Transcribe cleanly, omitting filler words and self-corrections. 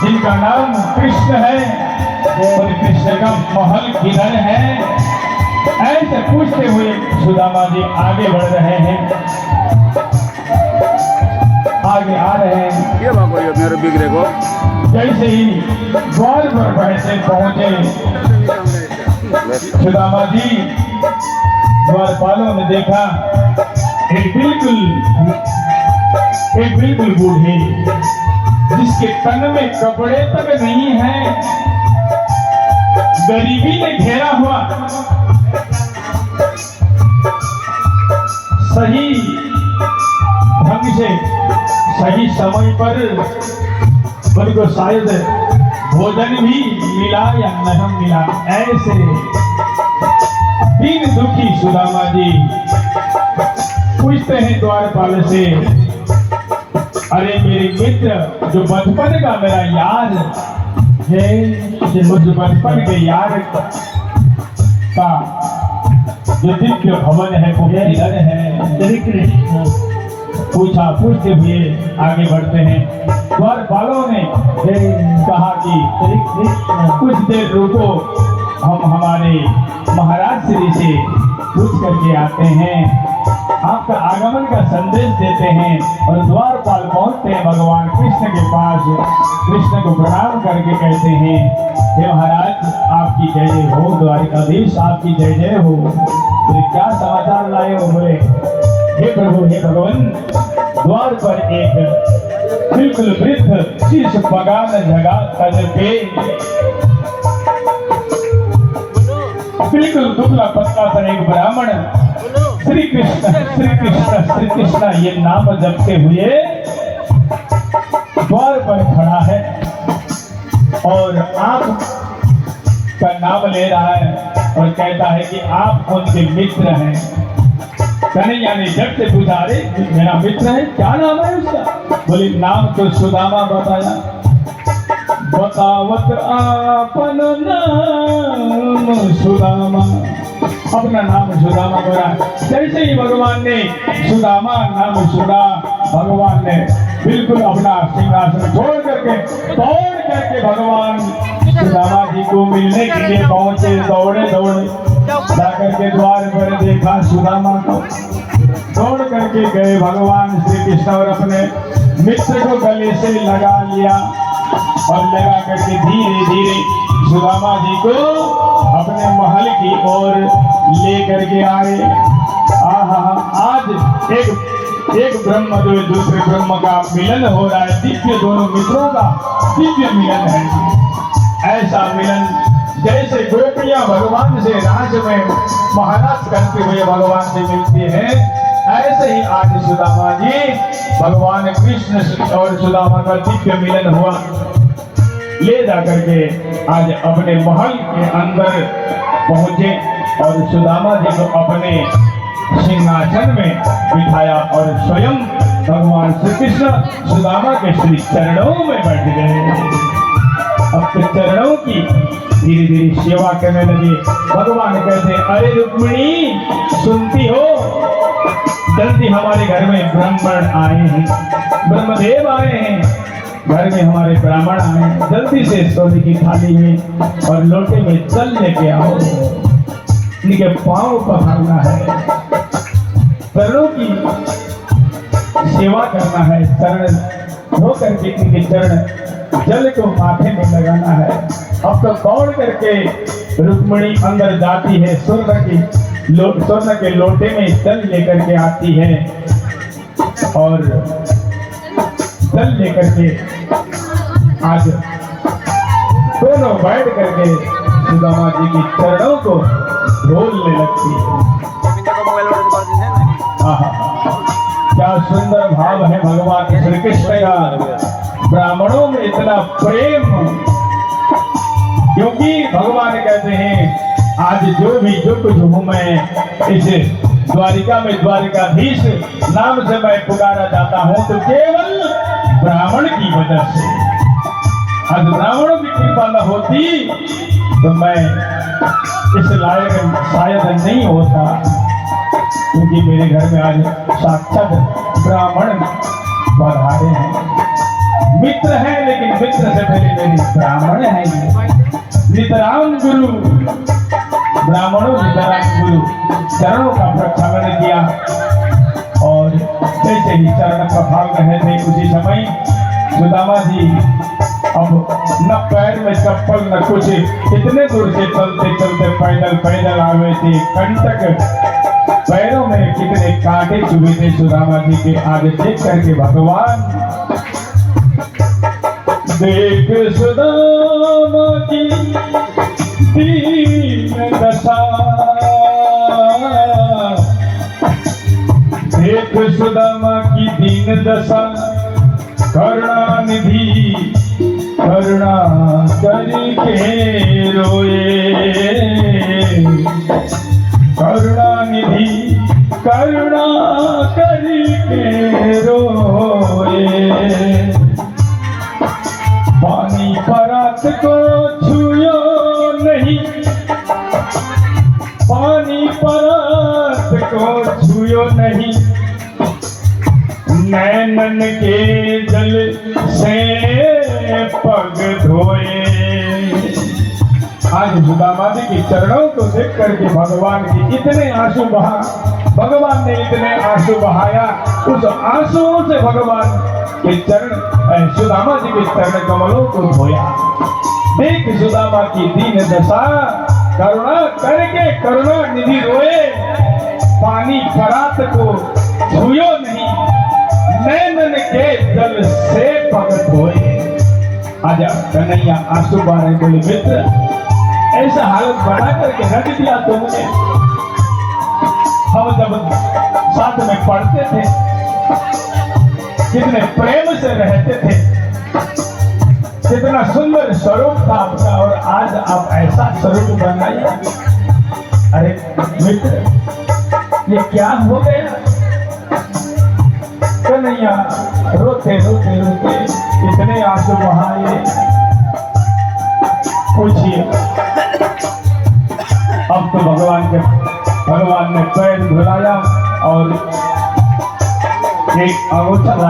जिनका नाम कृष्ण है और कृष्ण का महल किधर है, ऐसे पूछते हुए सुदामा जी आगे बढ़ रहे हैं, आगे आ रहे हैं। ये भागो ये मेरे बिगड़े को जैसे ही द्वार पर बैठे पहुंचे सुदामा जी, द्वारपालों ने देखा एक बिल्कुल बूढ़ी जिसके तन में कपड़े तक नहीं है, गरीबी ने घेरा हुआ, सही ढंग से सही समय पर उनको शायद भोजन भी मिला या नहीं मिला, ऐसे दीन दुखी सुदामा जी पूछते हैं द्वारपाल से, अरे मेरे मित्र जो बचपन का मेरा यार है, मुझ बचपन के यार का जो दिव्य भवन है वो किधर है? श्री कृष्ण पूछते हुए आगे बढ़ते हैं। द्वारपालों ने कहा कि कुछ देर रुको, हम हमारे महाराज श्री से पूछ करके आते हैं, आपका आगमन का संदेश देते हैं। और द्वारपाल पहुंचते हैं भगवान कृष्ण के पास, कृष्ण को प्रणाम करके कहते हैं, हे महाराज आपकी जय जय हो, द्वारिकाधीश आपकी जय जय हो। बोले क्या समाचार लाए हो? बोले हे प्रभु हे भगवान, द्वार पर एक बिल्कुल वृद्ध शीश बगान जगह तल पे बिल्कुल दुबला पतला सा एक ब्राह्मण श्री कृष्ण ये नाम जपते हुए द्वार पर खड़ा है और आप का नाम ले रहा है और कहता है कि आप उनके मित्र हैं। कन्हैया ने जब से पूछा, अरे मेरा मित्र है, क्या नाम है उसका? बोले नाम तो सुदामा बताया। बतावत आपन नाम सुदामा, अपना नाम सुदामा बोला। जैसे ही भगवान ने सुदामा नाम सुना, भगवान ने बिल्कुल अपना सिंहासन छोड़ करके दौड़ करके भगवान सुदामा जी को मिलने के लिए पहुंचे। दौड़े जाकर के द्वार पर देखा सुदामा को, दौड़ करके गए भगवान श्री कृष्ण और अपने मित्र को गले से लगा लिया और लगा करके धीरे धीरे सुदामा जी को अपने महल की ओर ले करके आए। आज एक ब्रह्म जो दूसरे ब्रह्म का मिलन हो रहा है, दिव्य दोनों मित्रों का दिव्य मिलन है। ऐसा मिलन जैसे गोपियां भगवान से राज में महाराज करते हुए भगवान से मिलती हैं, ऐसे ही आज सुदामा जी भगवान कृष्ण और सुदामा का दिव्य मिलन हुआ। ले जाकर के आज अपने महल के अंदर पहुंचे और सुदामा जी को अपने सिंहासन में बिठाया और स्वयं भगवान श्री कृष्ण सुदामा के श्री चरणों में बैठ गए। अपने चरणों की धीरे धीरे सेवा करने लगे। भगवान कहते हैं, अरे रुक्मिणी सुनती हो, जल्दी हमारे घर में ब्राह्मण आए हैं, ब्रह्मदेव आए हैं, घर में हमारे ब्राह्मण आए हैं, जल्दी से सोने की थाली में और लोटे में जल लेके आओ, इनके पांव पखारना है, चरणों की सेवा करना है, चरण धो करके इनके चरण जल को माथे में लगाना है। अब तो दौड़ करके रुक्मिणी अंदर जाती है, स्वर्ण के लोटे में जल लेकर के आती है और जल लेकर के आज दोनों बैठ करके सुदामा जी की चरणों को धोलने लगती है। क्या सुंदर भाव है भगवान श्री कृष्ण का, ब्राह्मणों में इतना प्रेम, क्योंकि भगवान कहते हैं आज जो कुछ हूं मैं इस द्वारिका में द्वारिकाधीश नाम से मैं पुकारा जाता हूं तो केवल ब्राह्मण की वजह से। आज ब्राह्मणों की कृपा न होती तो मैं इस लायक शायद नहीं होता, क्योंकि मेरे घर में आज साक्षात ब्राह्मण पधारे हैं। मित्र हैं लेकिन मित्र से पहले मेरे ब्राह्मण है। नितराम गुरु ब्राह्मणों नितराम गुरु चरणों का प्रक्षालन किया और जैसे ही चरण प्रभाव रहे थे उसी समय सुदामा जी अब न पैर में चप्पल न कुछ, इतने दूर से चलते चलते पैदल पैदल आए थे। कंटक पैरों में कितने कांटे चुभे थे सुदामा जी के। आगे देख करके भगवान देख सुदामा की दीन दशा, देख सुदामा की दीन दशा, करुणा निधि करुणा करके रोए, करुणा निधि करुणा करके रोए। पानी परात को छुयो नहीं, पानी परात को छुयो नहीं, नैनन के जल से पग धोए। आज सुदामा जी के चरणों को देख करके भगवान के इतने आंसू बहा, भगवान ने इतने आंसू बहाया, उस आंसुओं से भगवान के चरण सुदामा जी के चरण कमलों को धोया। देख सुदामा की दीन दशा, करुणा करके करुणा निधि रोए, पानी परात को छुयो नहीं, नैनन के जल से पग धोए। आजा कन्हैया आंसू बारे बोले मित्र, ऐसा हालत बना करके रख दिया तुमने। हम जब साथ में पढ़ते थे कितने प्रेम से रहते थे, कितना सुंदर स्वरूप था आपका, और आज आप ऐसा स्वरूप बनाइए। अरे मित्र ये क्या हो गया? कन्हैया रोते रोते रोते इतने आंसू बहाए। पूछिए अब तो भगवान ने पैर धुलाया और एक अंगूठा